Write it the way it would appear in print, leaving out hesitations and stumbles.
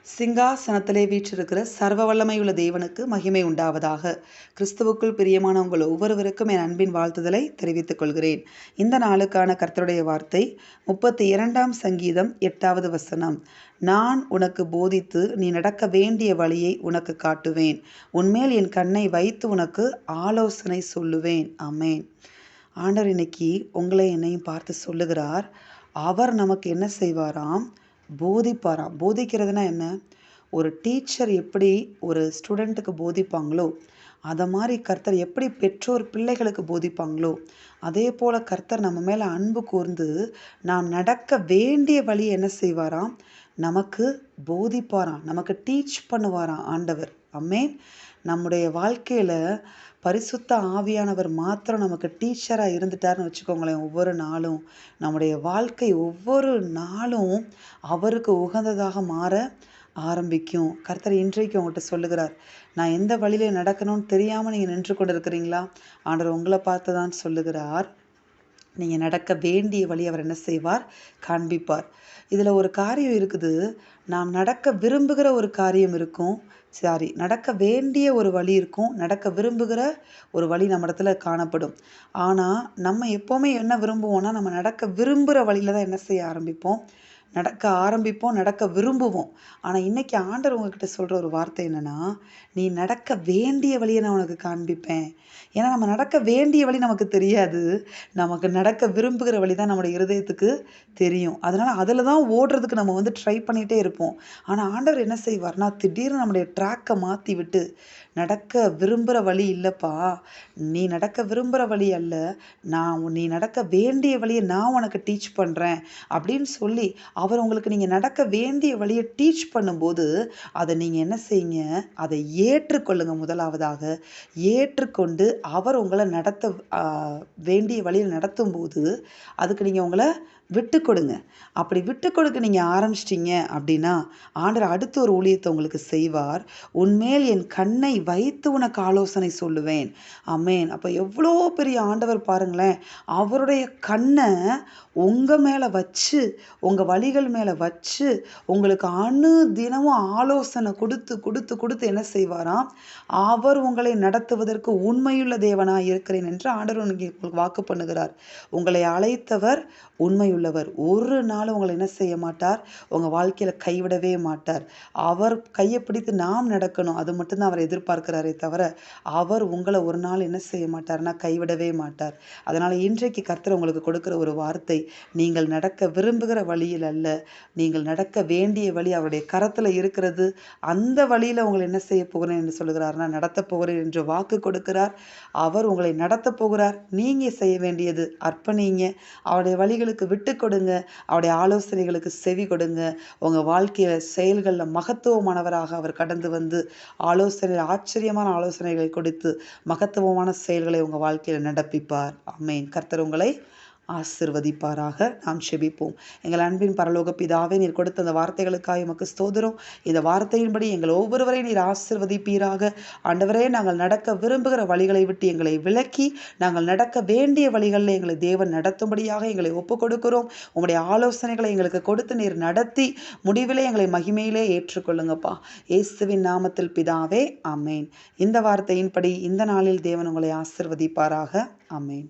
சிங்காசனத்திலே வீற்றிருக்கிற சர்வ வல்லமையுள்ள தேவனுக்கு மகிமை உண்டாவதாக. கிறிஸ்துவுக்குள் பிரியமான உங்கள் ஒவ்வொருவருக்கும் என் அன்பின் வாழ்த்துதலை தெரிவித்துக் கொள்கிறேன். இந்த நாளுக்கான கர்த்தருடைய வார்த்தை 32ஆம் சங்கீதம் 8வது வசனம். நான் உனக்கு போதித்து நீ நடக்க வேண்டிய வழியை உனக்கு காட்டுவேன். உன்மேல் என் கண்ணை வைத்து உனக்கு ஆலோசனை சொல்லுவேன். ஆமென். ஆண்டவர் இன்னைக்கு உங்களை என்னையும் பார்த்து சொல்லுகிறார். அவர் நமக்கு என்ன செய்வாராம்? போதிப்பாராம். போதிக்கிறதுனா என்ன? ஒரு டீச்சர் எப்படி ஒரு ஸ்டூடெண்ட்டுக்கு போதிப்பாங்களோ, அதை மாதிரி கர்த்தர் எப்படி பெற்றோர் பிள்ளைகளுக்கு போதிப்பாங்களோ, அதே போல் கர்த்தர் நம்ம மேலே அன்பு கூர்ந்து நாம் நடக்க வேண்டிய வழி என்ன செய்வாராம்? நமக்கு போதிப்பாராம், நமக்கு டீச் பண்ணுவாராம் ஆண்டவர். ஆமென். நம்முடைய வாழ்க்கையில் பரிசுத்த ஆவியானவர் மாத்திரம் நமக்கு டீச்சராக இருந்துட்டார்னு வச்சுக்கோங்களேன். ஒவ்வொரு நாளும் நம்முடைய வாழ்க்கை ஒவ்வொரு நாளும் அவருக்கு உகந்ததாக மாற ஆரம்பிக்கும். கர்த்தர் இன்றைக்கு உங்கள்கிட்ட சொல்லுகிறார், நான் எந்த வழியில நடக்கணும்னு தெரியாமல் நீங்கள் நின்று கொண்டு இருக்கிறீங்களா? ஆண்டவர் உங்களை பார்த்து தான் சொல்லுகிறார். நீங்கள் நடக்க வேண்டிய வழி அவர் என்ன செய்வார்? காண்பிப்பார். இதில் ஒரு காரியம் இருக்குது. நாம் நடக்க விரும்புகிற ஒரு காரியம் இருக்கும். நடக்க வேண்டிய ஒரு வழி இருக்கும். நடக்க விரும்புகிற ஒரு வழி நம்ம இடத்துல காணப்படும். ஆனால் நம்ம எப்போவுமே என்ன விரும்புவோம்னா, நம்ம நடக்க விரும்புகிற வழியில் தான் என்ன செய்ய ஆரம்பிப்போம்? நடக்க விரும்புவோம். ஆனால் இன்னைக்கு ஆண்டவர் உங்ககிட்ட சொல்கிற ஒரு வார்த்தை என்னென்னா, நீ நடக்க வேண்டிய வழியை நான் உனக்கு காண்பிப்பேன். ஏன்னா நம்ம நடக்க வேண்டிய வழி நமக்கு தெரியாது. நமக்கு நடக்க விரும்புகிற வழி தான் நம்முடைய இருதயத்துக்கு தெரியும். அதனால் அதில் தான் ஓடுறதுக்கு நம்ம ட்ரை பண்ணிகிட்டே இருப்போம். ஆனால் ஆண்டவர் என்ன செய்வார்னா, திடீர்னு நம்முடைய ட்ராக்கை மாற்றி விட்டு, நடக்க விரும்புகிற வழி இல்லைப்பா, நீ நடக்க விரும்புகிற வழி அல்ல, நீ நடக்க வேண்டிய வழியை நான் உனக்கு டீச் பண்ணுறேன் அப்படின்னு சொல்லி அவர் உங்களுக்கு நீங்கள் நடக்க வேண்டிய வழியை டீச் பண்ணும்போது, அதை நீங்கள் என்ன செய்யுங்க? அதை ஏற்றுக்கொள்ளுங்க. முதலாவதாக ஏற்றுக்கொண்டு அவர் உங்களை வேண்டிய வழியில் நடத்தும்போது, அதுக்கு நீங்கள் உங்களை விட்டு கொடுங்க. அப்படி விட்டு கொடுக்க நீங்கள் ஆரம்பிச்சிட்டிங்க அப்படின்னா, ஆண்டவர் அடுத்து ஒரு ஊழியத்தை உங்களுக்கு செய்வார். உன்மேல் என் கண்ணை வைத்து உனக்கு ஆலோசனை சொல்லுவேன். ஆமென். அப்போ எவ்வளோ பெரிய ஆண்டவர் பாருங்களேன். அவருடைய கண்ணை உங்கள் மேலே வச்சு, உங்கள் வழிகள் மேலே வச்சு, உங்களுக்கு தினமும் ஆலோசனை கொடுத்து கொடுத்து கொடுத்து என்ன செய்வாராம்? அவர் உங்களை நடத்துவதற்கு உண்மையுள்ள தேவனாக இருக்கிறேன் என்று ஆண்டவர் உங்களுக்கு வாக்கு பண்ணுகிறார். உங்களை அழைத்தவர் உண்மையுள்ளவர். ஒரு நாள் உங்களை என்ன செய்ய மாட்டார்? உங்கள் வாழ்க்கையில் கைவிடவே மாட்டார். அவர் கையை பிடித்து நாம் நடக்கணும், அது மட்டும்தான் அவர் எதிர்பார்க்கிறாரே தவிர, அவர் உங்களை ஒரு நாள் என்ன செய்ய மாட்டார்னா கைவிடவே மாட்டார். அதனால் இன்றைக்கு கர்த்தர் உங்களுக்கு கொடுக்குற ஒரு வார்த்தை, நீங்கள் நடக்க விரும்புகிற வழியில் அல்ல, நீங்கள் நடக்க வேண்டிய வழி அவருடைய கரத்தில் இருக்கிறது. அந்த வழியில் உங்களை என்ன செய்ய போகிறேன் என்று சொல்லுகிறார்னா, நடத்த போகிறேன் என்று வாக்கு கொடுக்கிறார். அவர் உங்களை நடத்த போகிறார். நீங்கள் செய்ய வேண்டியது அர்ப்பணிங்க, அவருடைய வழிகளுக்கு விட்டு கொடுங்க, அவருடைய ஆலோசனைகளுக்கு செவி கொடுங்க. உங்கள் வாழ்க்கையில் செயல்களில் மகத்துவமானவராக அவர் கடந்து வந்து ஆச்சரியமான ஆலோசனைகளை கொடுத்து மகத்துவமான செயல்களை உங்கள் வாழ்க்கையில் நடப்பிப்பார். ஆமென். கர்த்தர் உங்களை ஆசிர்வதிப்பாராக. நாம் செபிப்போம். எங்கள் அன்பின் பரலோக பிதாவே, நீர் கொடுத்த அந்த வார்த்தைகளுக்காக உமக்கு ஸ்தோத்திரம். இந்த வார்த்தையின்படி எங்கள் ஒவ்வொருவரையும் நீர் ஆசிர்வதிப்பீராக. ஆண்டவரே, நாங்கள் நடக்க விரும்புகிற வழிகளை விட்டு எங்களை விலக்கி, நாங்கள் நடக்க வேண்டிய வழிகளில் எங்களை தேவன் நடத்தும்படியாக எங்களை ஒப்புக் கொடுக்கிறோம். உங்களுடைய ஆலோசனைகளை எங்களுக்கு கொடுத்து நீர் நடத்தி முடிவிலே எங்களை மகிமையிலே ஏற்றுக்கொள்ளுங்கப்பா. இயேசுவின் நாமத்தில் பிதாவே, ஆமென். இந்த வார்த்தையின்படி இந்த நாளில் தேவன் உங்களை ஆசிர்வதிப்பாராக. ஆமென்.